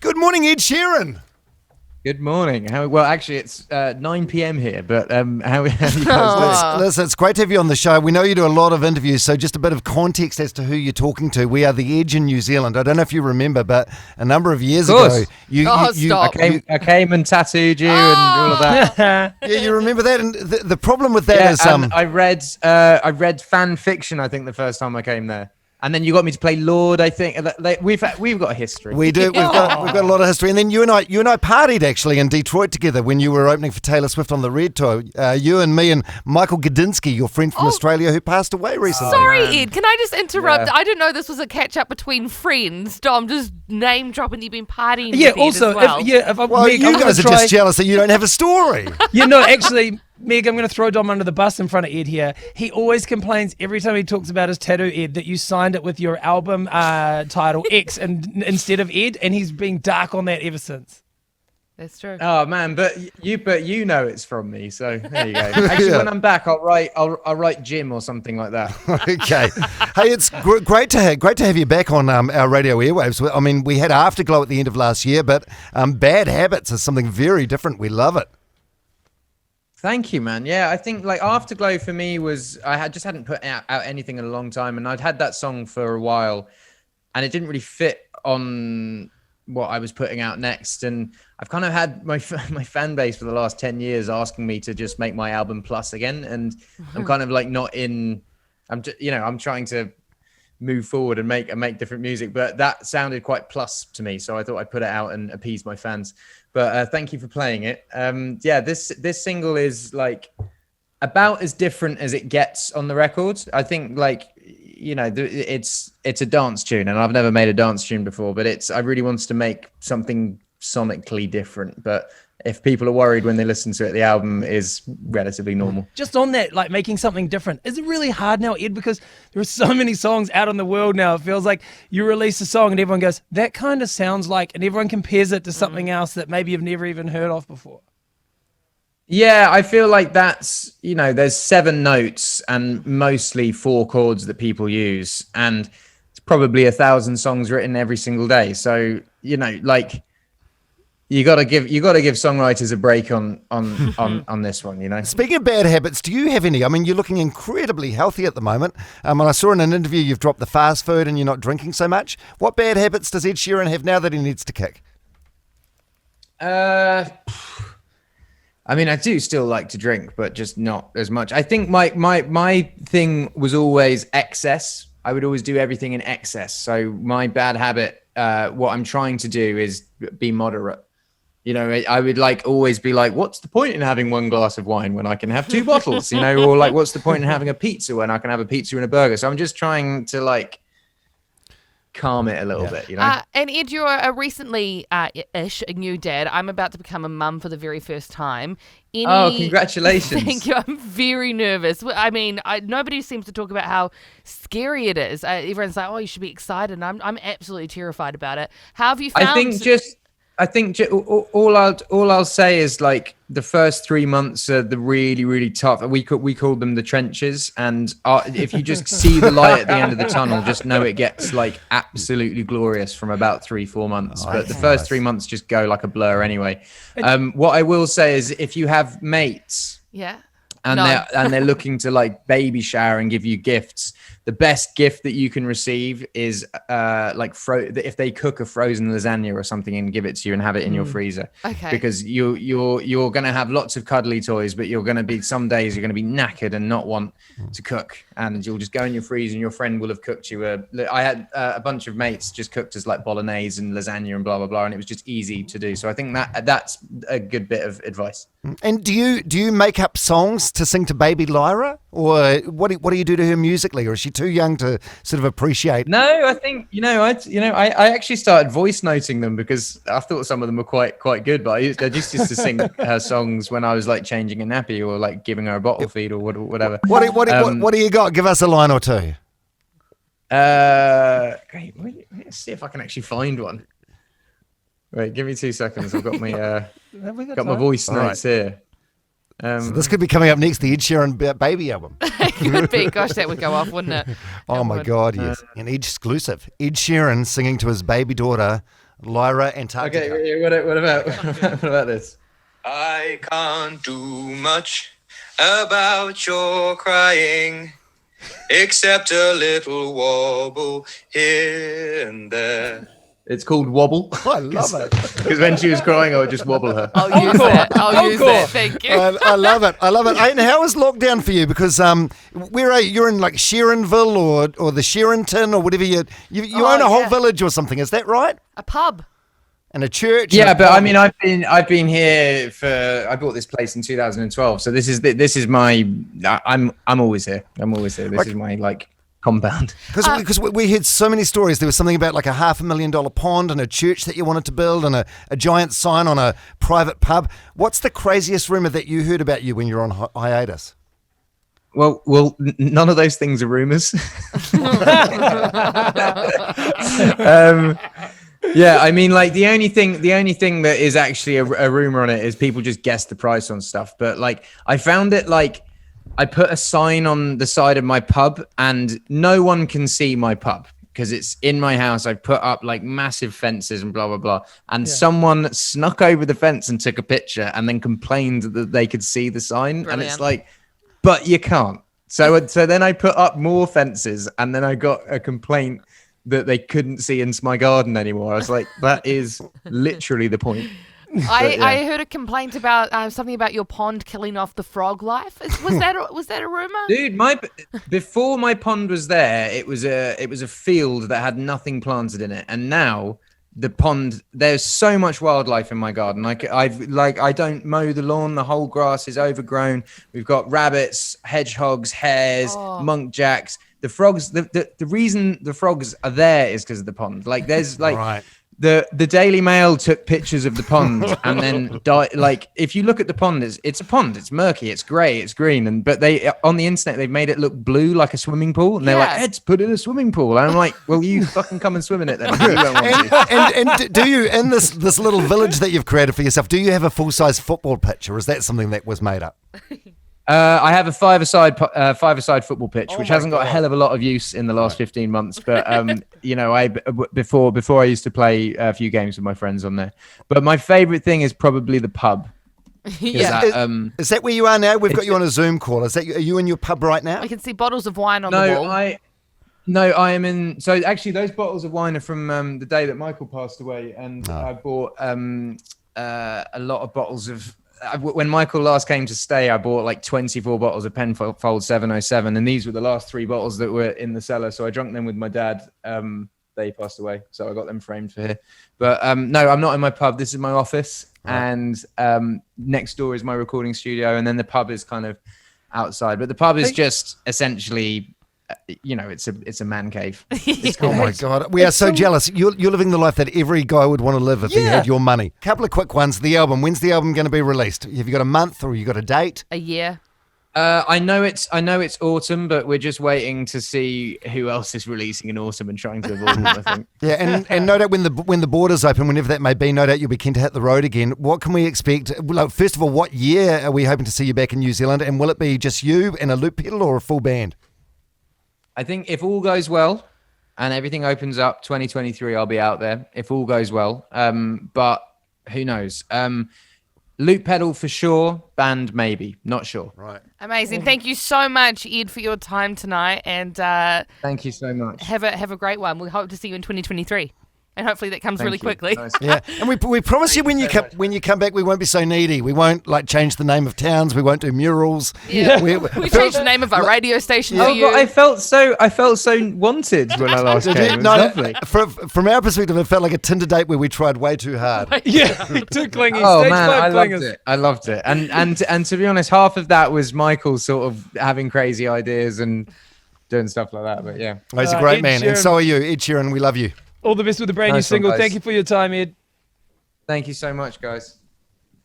Good morning, Ed Sheeran. Good morning. Well, actually, it's 9 p.m. here, but how are you guys doing? Listen, it's great to have you on the show. We know you do a lot of interviews, so just a bit of context as to who you're talking to. We are The Edge in New Zealand. I don't know if you remember, but a number of years ago, stop. I came and tattooed you and all of that. Yeah, you remember that? And the problem with that is... and I read fan fiction, I think, the first time I came there. And then you got me to play Lord, I think. We've got a history. We do. We've got a lot of history. And then you and I partied actually in Detroit together when you were opening for Taylor Swift on the Red Tour. You and me and Michael Gudinski, your friend from Australia, who passed away recently. Sorry, Ed. Can I just interrupt? Yeah. I didn't know this was a catch up between friends. Dom, just name dropping. You've been partying. Yeah. With Also, Ed as well. You guys are just jealous that you don't have a story. Actually. Meg, I'm going to throw Dom under the bus in front of Ed here. He always complains every time he talks about his tattoo, Ed, that you signed it with your album title X instead of Ed, and he's been dark on that ever since. That's true. Oh man, but you know it's from me, so there you go. Actually, when I'm back, I'll write Jim or something like that. Okay. Hey, it's great to have you back on our radio airwaves. I mean, we had Afterglow at the end of last year, but Bad Habits is something very different. We love it. Thank you, man. Yeah, I think like Afterglow for me was I just hadn't put out anything in a long time, and I'd had that song for a while, and it didn't really fit on what I was putting out next. And I've kind of had my fan base for the last 10 years asking me to just make my album plus again, and I'm kind of like not in. I'm trying to move forward and make different music, but that sounded quite plus to me, so I thought I'd put it out and appease my fans. But thank you for playing it. This single is like about as different as it gets on the record. I think it's a dance tune, and I've never made a dance tune before, but I really wanted to make something sonically different. But if people are worried when they listen to it, the album is relatively normal. Just on that, like making something different, is it really hard now, Ed? Because there are so many songs out in the world now. It feels like you release a song and everyone goes, that kind of sounds like, and everyone compares it to something else that maybe you've never even heard of before. Yeah, I feel like that's, there's 7 notes and mostly 4 chords that people use. And it's probably 1,000 songs written every single day. So, you got to give songwriters a break on this one, Speaking of bad habits, do you have any? I mean, you're looking incredibly healthy at the moment. And I saw in an interview you've dropped the fast food and you're not drinking so much. What bad habits does Ed Sheeran have now that he needs to kick? I mean, I do still like to drink, but just not as much. I think my thing was always excess. I would always do everything in excess. So my bad habit, what I'm trying to do is be moderate. I would always be like, what's the point in having 1 glass of wine when I can have 2 bottles, or like, what's the point in having a pizza when I can have a pizza and a burger? So I'm just trying to calm it a little bit, And Ed, you're a recently ish a new dad. I'm about to become a mum for the very first time. Congratulations. Thank you. I'm very nervous. I mean, nobody seems to talk about how scary it is. Everyone's like, oh, you should be excited. And I'm absolutely terrified about it. How have you found... I think all I'll say is like the first 3 months are the really, really tough. We call them the trenches. And if you just see the light at the end of the tunnel, just know it gets absolutely glorious from about 3-4 months. But the first 3 months just go like a blur anyway. What I will say is if you have mates, and they're looking to baby shower and give you gifts, the best gift that you can receive is if they cook a frozen lasagna or something and give it to you and have it in your freezer. Okay. Because you're going to have lots of cuddly toys, but some days you're going to be knackered and not want to cook, and you'll just go in your freezer and your friend will have cooked you I had a bunch of mates just cooked us bolognese and lasagna and blah blah blah, and it was just easy to do. So I think that's a good bit of advice. And do you make up songs to sing to baby Lyra, or what do you do to her musically, or is she too young to sort of appreciate? No, I think I actually started voice noting them because I thought some of them were quite good, but I just used to sing her songs when I was changing a nappy or giving her a bottle feed or whatever. What do you got? Give us a line or two. Great. Let's see if I can actually find one. Wait, give me 2 seconds. I've got my my voice notes here. So this could be coming up next, the Ed Sheeran baby album. It could be. Gosh, that would go off, wouldn't it? Oh my God, yes. An exclusive. Ed Sheeran singing to his baby daughter, Lyra Antarctica. Okay, what about what about this? I can't do much about your crying, except a little wobble here and there. It's called Wobble. I love it. Because when she was crying, I would just wobble her. I'll use that. I'll use that. Thank you. I love it. I love it. And how is lockdown for you? Because where are you? You're in like Sheeranville or the Sheeranton or whatever you own a whole village or something. Is that right? A pub. And a church. Yeah, and but I mean, I've been here for. I bought this place in 2012, so this is my. I'm always here. I'm always here. This is my like compound. Because we heard so many stories. There was something about like a $500,000 pond and a church that you wanted to build and a giant sign on a private pub. What's the craziest rumor that you heard about you when you're on hiatus? Well, none of those things are rumors. Yeah, I mean, like the only thing that is actually a rumor on it is people just guess the price on stuff. But like, I found it like I put a sign on the side of my pub, and no one can see my pub because it's in my house. I put up like massive fences and blah blah blah, and someone snuck over the fence and took a picture, and then complained that they could see the sign. Brilliant. And it's like, but you can't. So then I put up more fences, and then I got a complaint that they couldn't see into my garden anymore. I was like, that is literally the point. I heard a complaint about something about your pond killing off the frog life. Was that a rumor? Dude, before my pond was there, it was a field that had nothing planted in it, and now the pond, there's so much wildlife in my garden. I don't mow the lawn, the whole grass is overgrown. We've got rabbits, hedgehogs, hares, munkjacks. The frogs, the reason the frogs are there is because of the pond. Like there's like Right. the Daily Mail took pictures of the pond and then like if you look at the pond, it's a pond. It's murky, it's grey, it's green, but they on the internet they've made it look blue like a swimming pool, and they're like, Ed's put in a swimming pool. And I'm like, well, you fucking come and swim in it then. You don't want to. and do you, in this little village that you've created for yourself, do you have a full-size football pitch, or is that something that was made up? I have a five-a-side football pitch, which my hasn't got a God. hell of a lot of use in the last 15 months. But you know, before I used to play a few games with my friends on there. But my favorite thing is probably the pub. Yeah. Is that where you are now? We've got you on a Zoom call. Are you in your pub right now? I can see bottles of wine on the wall. No, I am in. So actually, those bottles of wine are from the day that Michael passed away, and I bought a lot of bottles of. When Michael last came to stay, I bought like 24 bottles of Penfold 707, and these were the last 3 bottles that were in the cellar. So I drank them with my dad. They passed away, so I got them framed for here. But no, I'm not in my pub. This is my office, and next door is my recording studio, and then the pub is kind of outside. But the pub is just essentially, you know, it's a man cave. Oh my God, we are so jealous. You're living the life that every guy would want to live if he had your money. Couple of quick ones. The album. When's the album going to be released? Have you got a month or you got a date? A year. I know it's autumn, but we're just waiting to see who else is releasing in autumn and trying to avoid them, I think. Yeah, and no doubt when the borders open, whenever that may be, no doubt you'll be keen to hit the road again. What can we expect? Well, first of all, what year are we hoping to see you back in New Zealand? And will it be just you and a loop pedal or a full band? I think if all goes well and everything opens up 2023, I'll be out there if all goes well. But who knows? Loop pedal for sure, band maybe, not sure. Right. Amazing. Thank you so much, Ed, for your time tonight, and Thank you so much. have a great one. We hope to see you in 2023. And hopefully that comes really quickly. Nice. Yeah, and we promise you when you come back, we won't be so needy. We won't like change the name of towns. We won't do murals. Yeah. We changed the name of our radio station for you. But I felt so wanted when I last came. It was lovely. From our perspective, it felt like a Tinder date where we tried way too hard. Yeah, too clingy. Oh Stage man, 5 I loved clingers. it. I loved it. And to be honest, half of that was Michael sort of having crazy ideas and doing stuff like that. But yeah, He's a great Ed man, Sheeran. and so are you, Ed Sheeran. We love you. All the best with the brand new Nice one, single. guys. Thank you for your time, Ed. thank you so much, guys.